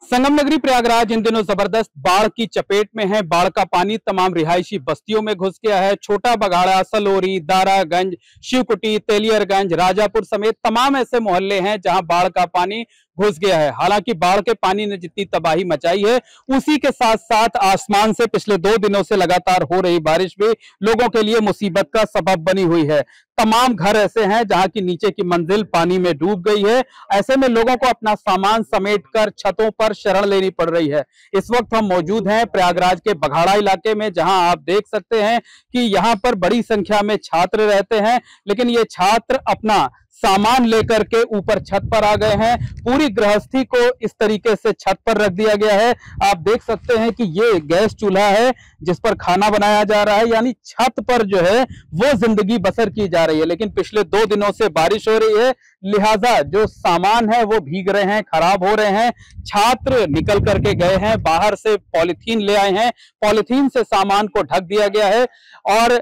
संगम नगरी प्रयागराज इन दिनों जबरदस्त बाढ़ की चपेट में है। बाढ़ का पानी तमाम रिहायशी बस्तियों में घुस गया है। छोटा बगाड़ा, सलोरी, दारागंज, शिवकुटी, तेलियरगंज, राजापुर समेत तमाम ऐसे मोहल्ले हैं जहां बाढ़ का पानी घुस गया है। हालांकि बाढ़ के पानी ने जितनी तबाही मचाई है, उसी के साथ साथ आसमान से पिछले 2 दिनों से लगातार हो रही बारिश भी लोगों के लिए मुसीबत का सबब बनी हुई है। तमाम घर ऐसे हैं जहां की नीचे की मंजिल पानी में डूब गई है। ऐसे में लोगों को अपना सामान समेटकर छतों पर शरण लेनी पड़ रही है। इस वक्त हम मौजूद हैं प्रयागराज के बघाड़ा इलाके में, जहां आप देख सकते हैं कि यहां पर बड़ी संख्या में छात्र रहते हैं, लेकिन ये छात्र अपना सामान लेकर के ऊपर छत पर आ गए हैं। पूरी गृहस्थी को इस तरीके से छत पर रख दिया गया है। आप देख सकते हैं कि ये गैस चूल्हा है जिस पर खाना बनाया जा रहा है, यानी छत पर जो है वो जिंदगी बसर की जा रही है। लेकिन पिछले 2 दिनों से बारिश हो रही है, लिहाजा जो सामान है वो भीग रहे हैं, खराब हो रहे हैं। छात्र निकल करके गए हैं, बाहर से पॉलिथीन ले आए हैं, पॉलिथीन से सामान को ढक दिया गया है और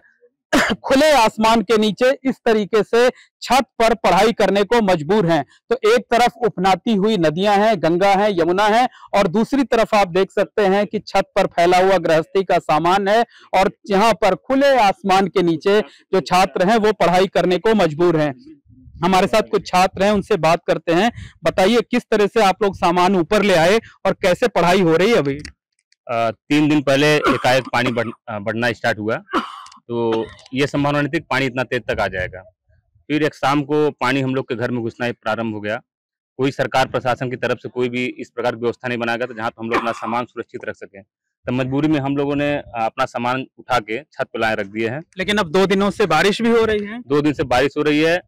खुले आसमान के नीचे इस तरीके से छत पर पढ़ाई करने को मजबूर हैं। तो एक तरफ उफनाती हुई नदियां हैं, गंगा है, यमुना है, और दूसरी तरफ आप देख सकते हैं कि छत पर फैला हुआ गृहस्थी का सामान है और यहाँ पर खुले आसमान के नीचे जो छात्र हैं वो पढ़ाई करने को मजबूर हैं। हमारे साथ कुछ छात्र हैं, उनसे बात करते हैं। बताइए किस तरह से आप लोग सामान ऊपर ले आए और कैसे पढ़ाई हो रही है अभी? 3 दिन पहले एकाएक पानी बढ़ना स्टार्ट हुआ, तो ये संभावना नहीं थी कि पानी इतना तेज तक आ जाएगा। फिर एक शाम को पानी हम लोग के घर में घुसना प्रारंभ हो गया। कोई सरकार प्रशासन की तरफ से कोई भी इस प्रकार की व्यवस्था नहीं बनाया गया, तो जहाँ पे हम लोग अपना सामान सुरक्षित रख सकें, तो मजबूरी में हम लोगों ने अपना सामान उठा के छत पे लाए रख दिए हैं। लेकिन अब 2 दिनों से बारिश भी हो रही है। 2 दिन से बारिश हो रही है,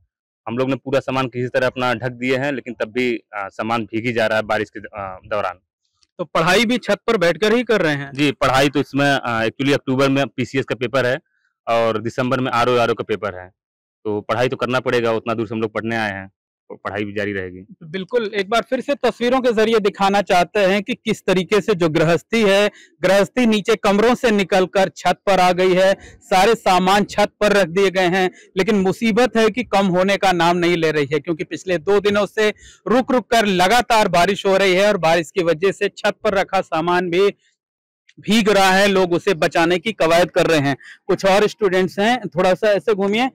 हम लोग ने पूरा सामान किसी तरह अपना ढक दिए हैं, लेकिन तब भी सामान भीग ही जा रहा है बारिश के दौरान। तो पढ़ाई भी छत पर बैठकर ही कर रहे हैं? जी, पढ़ाई तो इसमें एक्चुअली अक्टूबर में पीसीएस का पेपर है और दिसंबर में आरओ का पेपर है, तो पढ़ाई तो करना पड़ेगा। उतना दूर से हम लोग पढ़ने आए हैं, तो पढ़ाई भी जारी रहेगी। बिल्कुल, एक बार फिर से तस्वीरों के जरिए दिखाना चाहते हैं कि किस तरीके से जो गृहस्थी है, गृहस्थी नीचे कमरों से निकलकर छत पर आ गई है। सारे सामान छत पर रख दिए गए हैं, लेकिन मुसीबत है कि कम होने का नाम नहीं ले रही है, क्योंकि पिछले 2 दिनों से रुक रुक कर लगातार बारिश हो रही है और बारिश की वजह से छत पर रखा सामान भी भीग रहा है। लोग उसे बचाने की कवायद कर रहे हैं। कुछ और स्टूडेंट्स हैं, थोड़ा सा ऐसे घूमिए।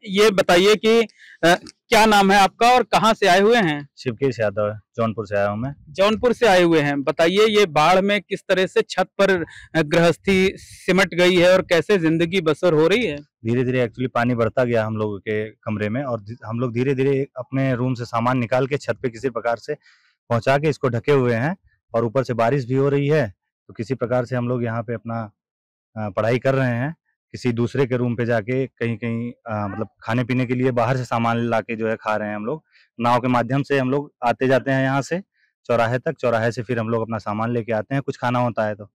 ये बताइए कि क्या नाम है आपका और कहाँ से आए हुए हैं? शिवकेश यादव है, जौनपुर से आया हूँ मैं। जौनपुर से आए हुए हैं। बताइए ये बाढ़ में किस तरह से छत पर गृहस्थी सिमट गई है और कैसे जिंदगी बसर हो रही है? धीरे धीरे एक्चुअली पानी बढ़ता गया हम लोगों के कमरे में, और हम लोग धीरे धीरे अपने रूम से सामान निकाल के छत पे किसी प्रकार से पहुंचा के इसको ढके हुए हैं। और ऊपर से बारिश भी हो रही है, तो किसी प्रकार से हम लोग यहाँ पे अपना पढ़ाई कर रहे हैं। किसी दूसरे के रूम पे जाके कहीं कहीं मतलब खाने पीने के लिए बाहर से सामान ला के जो है खा रहे हैं हम लोग। नाव के माध्यम से हम लोग आते जाते हैं यहाँ से चौराहे तक, चौराहे से फिर हम लोग अपना सामान लेके आते हैं, कुछ खाना होता है तो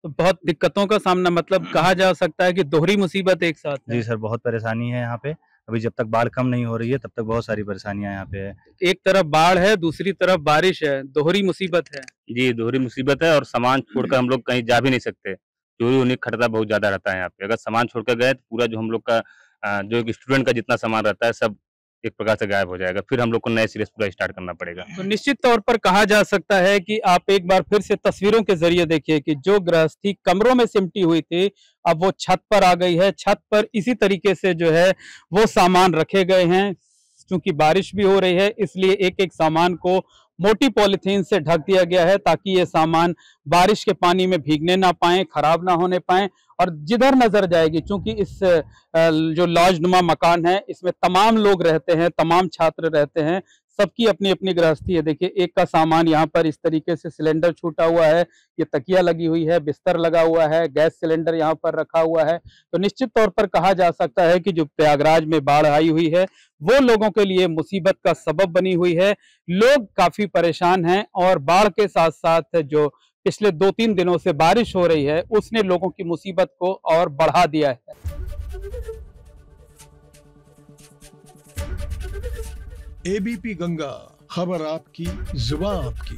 बहुत दिक्कतों का सामना, मतलब कहा जा सकता है कि दोहरी मुसीबत एक साथ है। जी सर, बहुत परेशानी है यहाँ पे। अभी जब तक बाढ़ कम नहीं हो रही है तब तक बहुत सारी परेशानियां यहाँ पे है। एक तरफ बाढ़ है, दूसरी तरफ बारिश है, दोहरी मुसीबत है। जी, दोहरी मुसीबत है, और सामान छोड़कर हम लोग कहीं जा भी नहीं सकते। चोरी होने का खतरा बहुत ज्यादा रहता है यहाँ पे। अगर सामान छोड़कर गए तो पूरा जो हम लोग का जो एक स्टूडेंट का जितना सामान रहता है सब एक प्रकार से गायब हो जाएगा। फिर हम लोग को नए सिरे से पूरा स्टार्ट करना पड़ेगा। तो निश्चित तौर पर कहा जा सकता है कि आप एक बार फिर से तस्वीरों के जरिए देखिए कि जो गृहस्थी कमरों में सिमटी हुई थी, अब वो छत पर आ गई है। छत पर इसी तरीके से जो है वो सामान रखे गए हैं। क्योंकि बारिश भी हो रही है, इसलिए एक एक सामान को मोटी पॉलिथीन से ढक दिया गया है, ताकि ये सामान बारिश के पानी में भीगने ना पाए, खराब ना होने पाए। और जिधर नजर जाएगी, चूंकि इस जो लॉजनुमा मकान है इसमें तमाम लोग रहते हैं, तमाम छात्र रहते हैं, सबकी अपनी अपनी गृहस्थी है। देखिए एक का सामान यहाँ पर इस तरीके से सिलेंडर छूटा हुआ है, ये तकिया लगी हुई है, बिस्तर लगा हुआ है, गैस सिलेंडर यहाँ पर रखा हुआ है। तो निश्चित तौर पर कहा जा सकता है कि जो प्रयागराज में बाढ़ आई हुई है वो लोगों के लिए मुसीबत का सबब बनी हुई है। लोग काफी परेशान हैं और बाढ़ के साथ साथ जो पिछले 2-3 दिनों से बारिश हो रही है उसने लोगों की मुसीबत को और बढ़ा दिया है। एबीपी गंगा, खबर आपकी, जुबान आपकी।